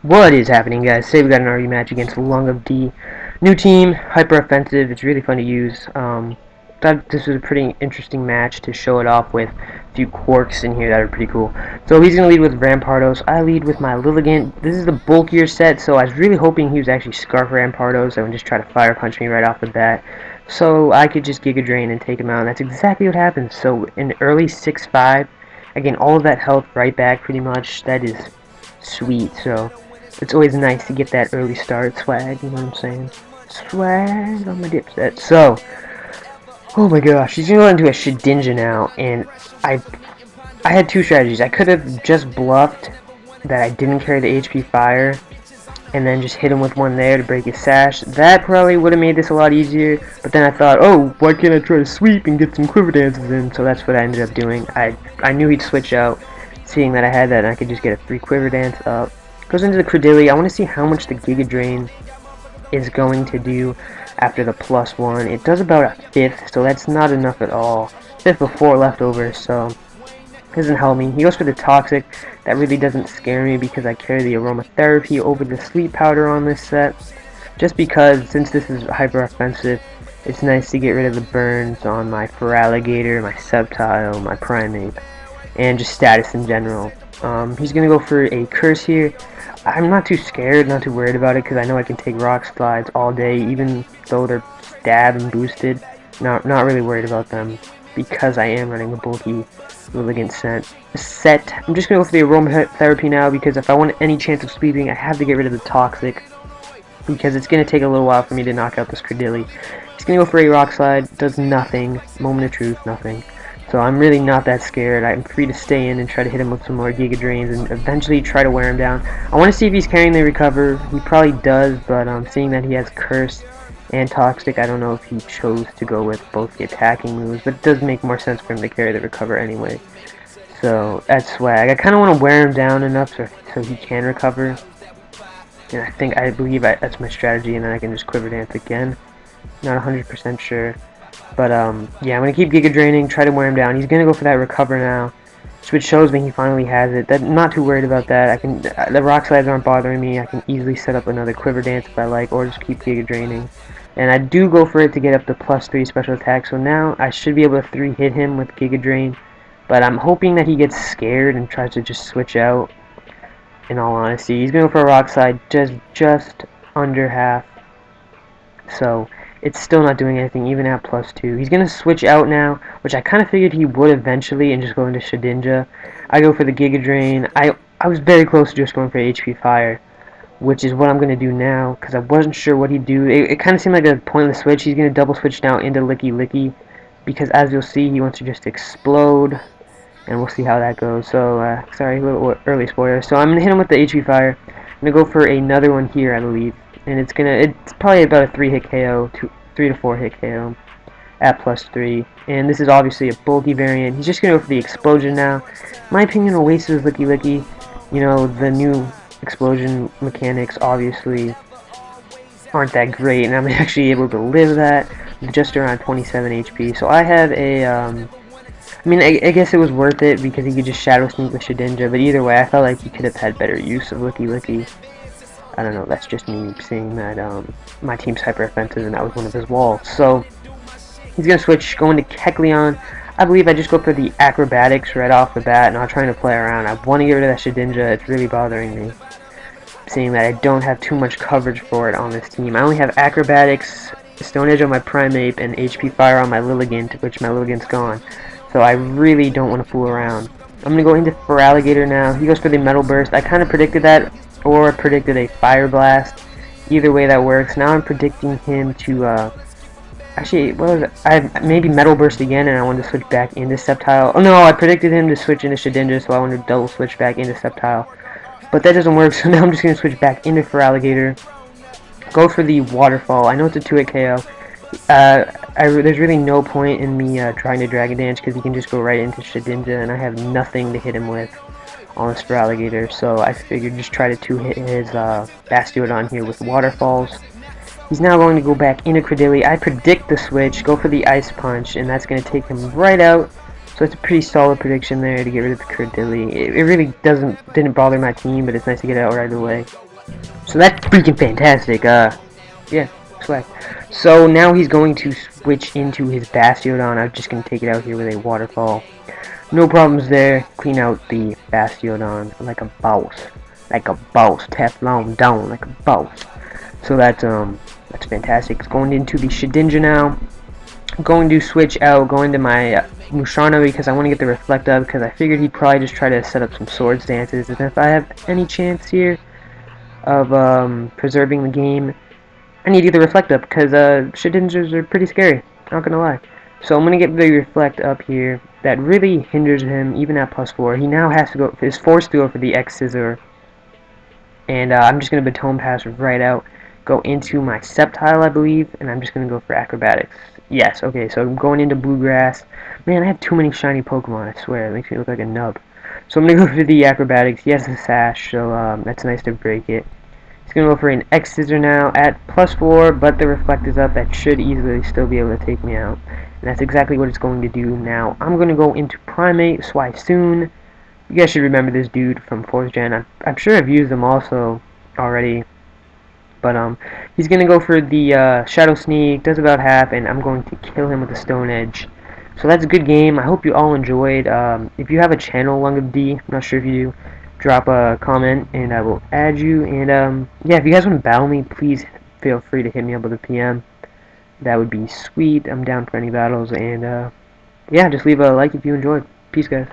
What is happening, guys? Today we got an RE match against LungofD. New team, hyper offensive. It's really fun to use. Thought this was a pretty interesting match to show it off with a few quirks in here that are pretty cool. So he's gonna lead with Rampardos. I lead with my Lilligant. This is the bulkier set, so I was really hoping he was actually Scarf Rampardos and would just try to fire punch me right off the bat, so I could just Giga Drain and take him out. And that's exactly what happened. So in early 6-5, I gain all of that health right back pretty much. That is sweet. So it's always nice to get that early start swag, you know what I'm saying? Swag on my dipset. So, oh my gosh, he's gonna go into a Shedinja now, and I had two strategies. I could have just bluffed that I didn't carry the HP fire, and then just hit him with one there to break his sash. That probably would have made this a lot easier, but then I thought, oh, why can't I try to sweep and get some quiver dances in? So that's what I ended up doing. I knew he'd switch out, seeing that I had that, and I could just get a free quiver dance up. Goes into the Credilli. I want to see how much the Giga Drain is going to do after the +1. It does about a fifth, so that's not enough at all. Fifth before leftovers, so doesn't help me. He goes for the Toxic. That really doesn't scare me because I carry the Aromatherapy over the Sleep Powder on this set. Just because, since this is hyper offensive, it's nice to get rid of the burns on my Feraligatr, my Sceptile, my Primate, and just status in general. He's going to go for a Curse here. I'm not too scared, not too worried about it, because I know I can take Rock Slides all day, even though they're stab and boosted. Not really worried about them, because I am running the bulky Lilligant set. I'm just going to go for the Aromatherapy now, because if I want any chance of sweeping, I have to get rid of the Toxic, because it's going to take a little while for me to knock out this Credilli. He's going to go for a Rock Slide, does nothing. Moment of truth, nothing. So I'm really not that scared. I'm free to stay in and try to hit him with some more Giga Drains and eventually try to wear him down. I want to see if he's carrying the Recover. He probably does, but seeing that he has Curse and Toxic, I don't know if he chose to go with both the attacking moves, but it does make more sense for him to carry the Recover anyway. So that's swag. I kind of want to wear him down enough so he can recover. And I believe that's my strategy, and then I can just Quiver Dance again. Not 100% sure. But, yeah, I'm going to keep Giga Draining, try to wear him down. He's going to go for that Recover now, which shows me he finally has it. I'm not too worried about that. The Rock Slides aren't bothering me. I can easily set up another Quiver Dance if I like, or just keep Giga Draining. And I do go for it to get up to +3 special attack, so now I should be able to 3-hit him with Giga Drain. But I'm hoping that he gets scared and tries to just switch out, in all honesty. He's going to go for a Rock Slide, just under half. So it's still not doing anything, even at +2. He's going to switch out now, which I kind of figured he would eventually, and just go into Shedinja. I go for the Giga Drain. I was very close to just going for HP Fire, which is what I'm going to do now, because I wasn't sure what he'd do. It kind of seemed like a pointless switch. He's going to double switch now into Licky Licky, because as you'll see, he wants to just explode, and we'll see how that goes. So, sorry, a little early spoiler. So I'm going to hit him with the HP Fire. I'm going to go for another one here, I believe. And it's probably about a 3-hit KO, 3 to 4 hit KO at +3. And this is obviously a bulky variant. He's just gonna go for the Explosion now. In my opinion, a waste of Licky Licky. You know, the new explosion mechanics obviously aren't that great, and I'm actually able to live that with just around 27 HP. So I have a I guess it was worth it because he could just Shadow Sneak with Shedinja, but either way, I felt like he could have had better use of Licky Licky. I don't know, that's just me seeing that my team's hyper offensive and that was one of his walls. So he's going to switch, go into Kecleon. I believe I just go for the Acrobatics right off the bat, not trying to play around. I want to get rid of that Shedinja. It's really bothering me, seeing that I don't have too much coverage for it on this team. I only have Acrobatics, Stone Edge on my Primate, and HP Fire on my Lilligant, which my Lilligant's gone. So I really don't want to fool around. I'm going to go into Feraligatr now. He goes for the Metal Burst. I kind of predicted that, or predicted a Fire Blast. Either way that works. Now I'm predicting him to actually, what was it? I maybe Metal Burst again, and I wanted to switch back into Sceptile. Oh no, I predicted him to switch into Shedinja, so I wanted to double switch back into Sceptile, but that doesn't work. So now I'm just going to switch back into Feraligatr, go for the Waterfall. I know it's a 2-hit KO. There's really no point in me trying to Dragon Dance, because he can just go right into Shedinja, and I have nothing to hit him with on this Feraligatr, so I figured just try to 2-hit his Bastiodon here with Waterfalls. He's now going to go back into Credilli. I predict the switch, go for the Ice Punch, and that's going to take him right out. So it's a pretty solid prediction there to get rid of the Credilli. It really didn't bother my team, but it's nice to get it out right away. So that's freaking fantastic. Yeah, swag. So now he's going to switch into his Bastiodon. I'm just going to take it out here with a waterfall. No problems there. Clean out the Bastiodon like a boss. Like a boss. Teflon down like a boss. So that's fantastic. It's going into the Shedinja now. I'm going to switch out, going to my Musharna because I want to get the Reflect up because I figured he'd probably just try to set up some Swords Dances. And if I have any chance here of preserving the game, I need to get the Reflect up because Shedinjas are pretty scary, not gonna lie. So I'm gonna get the Reflect up here. That really hinders him, even at +4. He now has to go, is forced to go for the X Scissor. And I'm just gonna Baton Pass right out, go into my Sceptile, I believe, and I'm just gonna go for Acrobatics. Yes, okay, so I'm going into Bluegrass. Man, I have too many shiny Pokemon, I swear, it makes me look like a nub. So I'm gonna go for the Acrobatics. He has the Sash, so that's nice to break it. He's going to go for an X Scissor now at +4, but the Reflect is up. That should easily still be able to take me out. And that's exactly what it's going to do now. I'm going to go into Primate, Soon. You guys should remember this dude from 4th Gen. I'm sure I've used him also already. But he's going to go for the Shadow Sneak, does about half, and I'm going to kill him with the Stone Edge. So that's a good game. I hope you all enjoyed. If you have a channel, LungofD, I'm not sure if you do, drop a comment and I will add you. And yeah, if you guys want to battle me, please feel free to hit me up with a PM. That would be sweet. I'm down for any battles. And yeah, just leave a like if you enjoyed. Peace, guys.